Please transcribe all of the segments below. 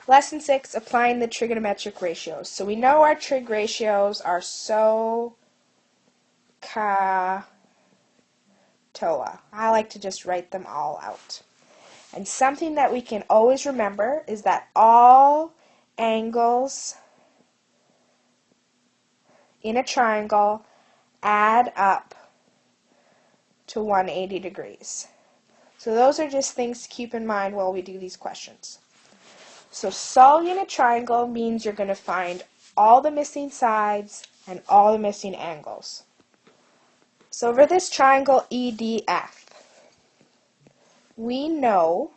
Lesson 6, applying the trigonometric ratios. So we know our trig ratios are SOHCAHTOA. I like to just write them all out. And something that we can always remember is that all angles in a triangle add up to 180 degrees. So those are just things to keep in mind while we do these questions. So solving a triangle means you're going to find all the missing sides and all the missing angles. So for this triangle EDF, we know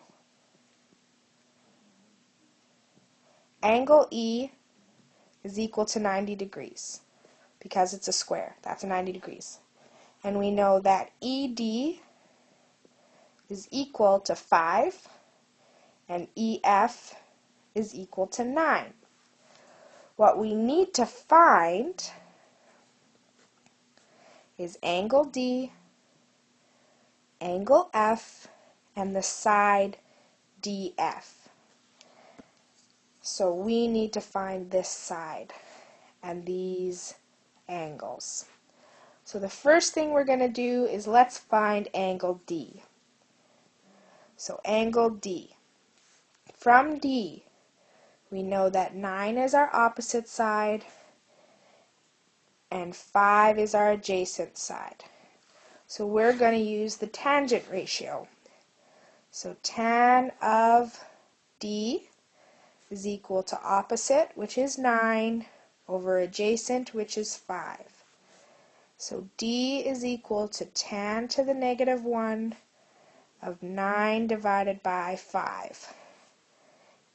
angle E is equal to 90 degrees because it's a square. That's 90 degrees. And we know that ED is equal to 5 and EF is equal to 9. What we need to find is angle D, angle F, and the side DF. So we need to find this side and these angles. So the first thing we're going to do is let's find angle D. So angle D. From D, we know that 9 is our opposite side and 5 is our adjacent side. So we're going to use the tangent ratio. So tan of D is equal to opposite, which is 9, over adjacent, which is 5. So D is equal to tan to the negative 1 of 9 divided by 5.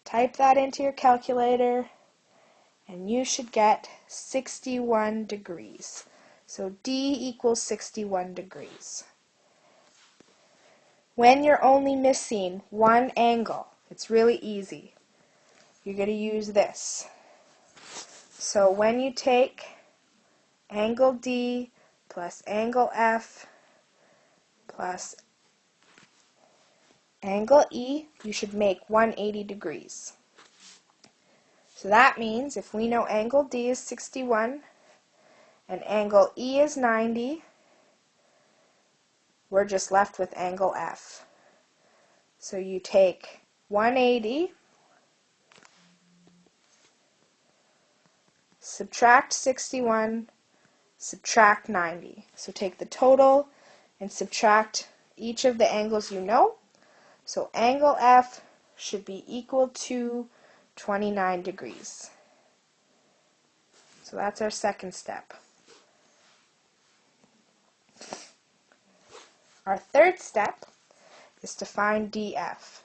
Type that into your calculator and you should get 61 degrees. So D equals 61 degrees. When you're only missing one angle, it's really easy. You're going to use this. So when you take angle D plus angle F plus angle E, you should make 180 degrees. So that means if we know angle D is 61 and angle E is 90, we're just left with angle F. So you take 180, subtract 61, subtract 90. So take the total and subtract each of the angles you know. So angle F should be equal to 29 degrees. So that's our second step. Our third step is to find DF.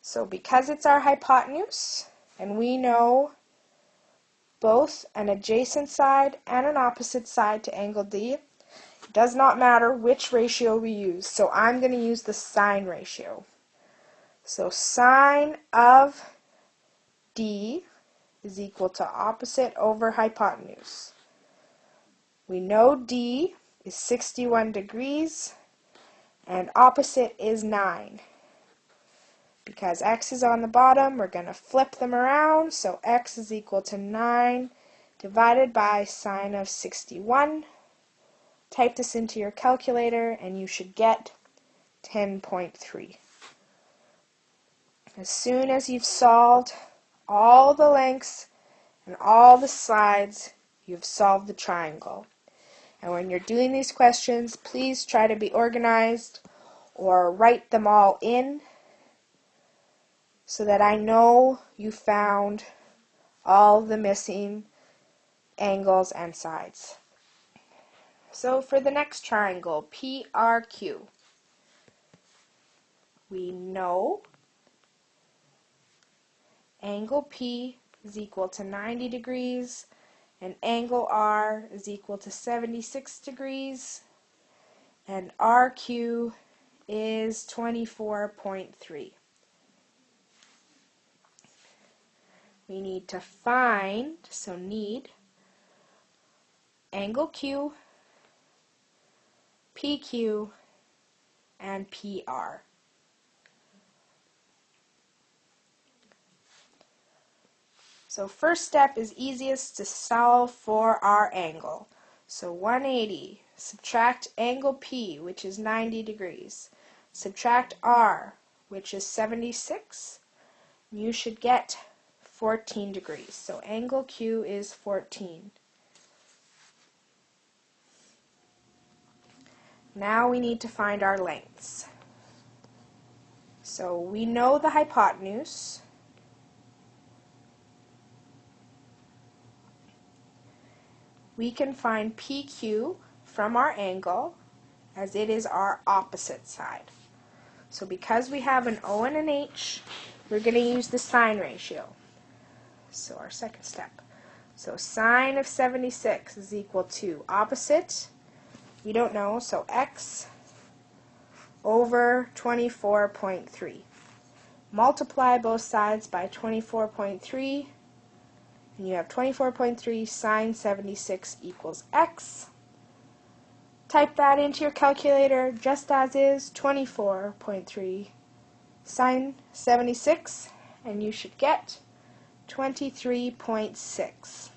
So because it's our hypotenuse, and we know both an adjacent side and an opposite side to angle D, it does not matter which ratio we use. So I'm going to use the sine ratio. So sine of D is equal to opposite over hypotenuse. We know D is 61 degrees and opposite is 9. Because x is on the bottom, we're going to flip them around. So x is equal to 9 divided by sine of 61. Type this into your calculator and you should get 10.3. As soon as you've solved all the lengths and all the sides, you've solved the triangle. And when you're doing these questions, please try to be organized or write them all in so that I know you found all the missing angles and sides. So for the next triangle, PRQ, we know angle P is equal to 90 degrees and angle R is equal to 76 degrees and RQ is 24.3. We need to find, so need, angle Q, PQ, and PR. So first step is easiest to solve for our angle. So 180, subtract angle P, which is 90 degrees. Subtract R, which is 76. You should get 14 degrees. So angle Q is 14. Now we need to find our lengths. So we know the hypotenuse. We can find PQ from our angle, as it is our opposite side. So because we have an O and an H, we're going to use the sine ratio. So our second step. So sine of 76 is equal to opposite. We don't know, so x over 24.3. Multiply both sides by 24.3. And you have 24.3 sine 76 equals x. Type that into your calculator just as is, 24.3 sine 76, and you should get 23.6.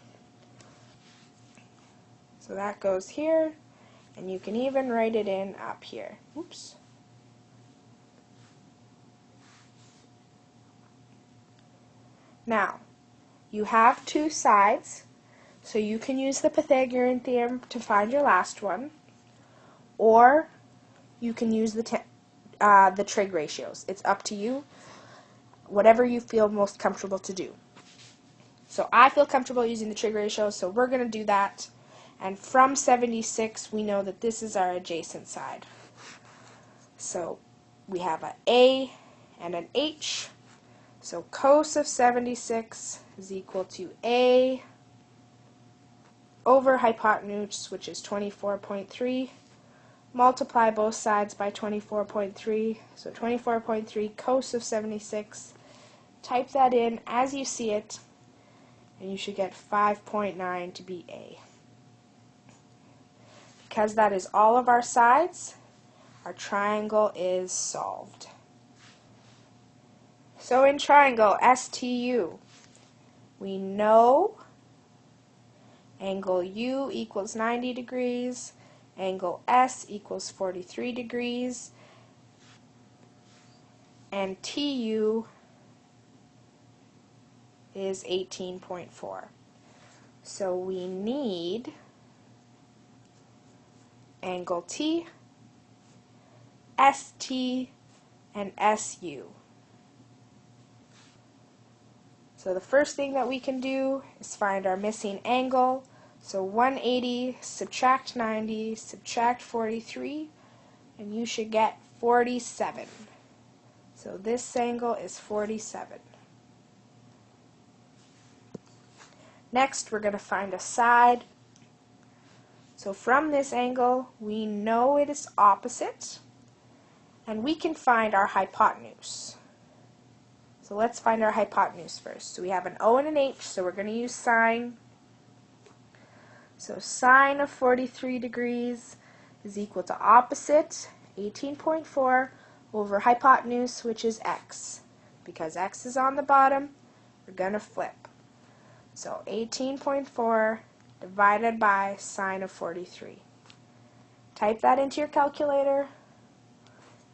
So that goes here, and you can even write it in up here. Oops. Now, you have two sides, so you can use the Pythagorean theorem to find your last one, or you can use the trig ratios. It's up to you, whatever you feel most comfortable to do. So I feel comfortable using the trig ratios, so we're going to do that. And from 76, we know that this is our adjacent side. So we have an A and an H. So cos of 76 is equal to A over hypotenuse, which is 24.3. Multiply both sides by 24.3. So 24.3 cos of 76. Type that in as you see it, and you should get 5.9 to be A. Because that is all of our sides, our triangle is solved. So in triangle STU, we know angle U equals 90 degrees, angle S equals 43 degrees, and TU is 18.4. So we need angle T, ST, and SU. So the first thing that we can do is find our missing angle. So 180, subtract 90, subtract 43, and you should get 47. So this angle is 47. Next, we're going to find a side. So from this angle, we know it is opposite, and we can find our hypotenuse. So let's find our hypotenuse first. So we have an O and an H, so we're going to use sine. So sine of 43 degrees is equal to opposite, 18.4, over hypotenuse, which is x. Because x is on the bottom, we're going to flip. So 18.4 divided by sine of 43. Type that into your calculator,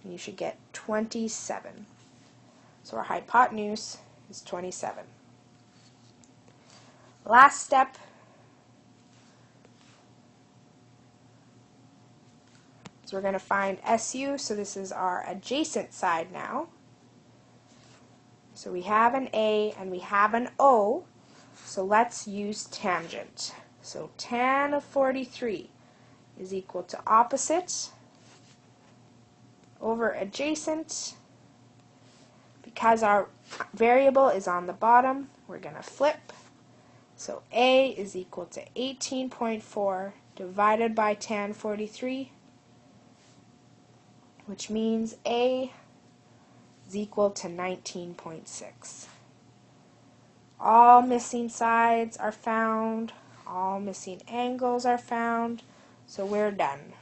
and you should get 27. So our hypotenuse is 27. Last step. So we're going to find SU, so this is our adjacent side now. So we have an A and we have an O, so let's use tangent. So tan of 43 is equal to opposite over adjacent. Because our variable is on the bottom, we're going to flip. So A is equal to 18.4 divided by tan 43, which means A is equal to 19.6. All missing sides are found, all missing angles are found, so we're done.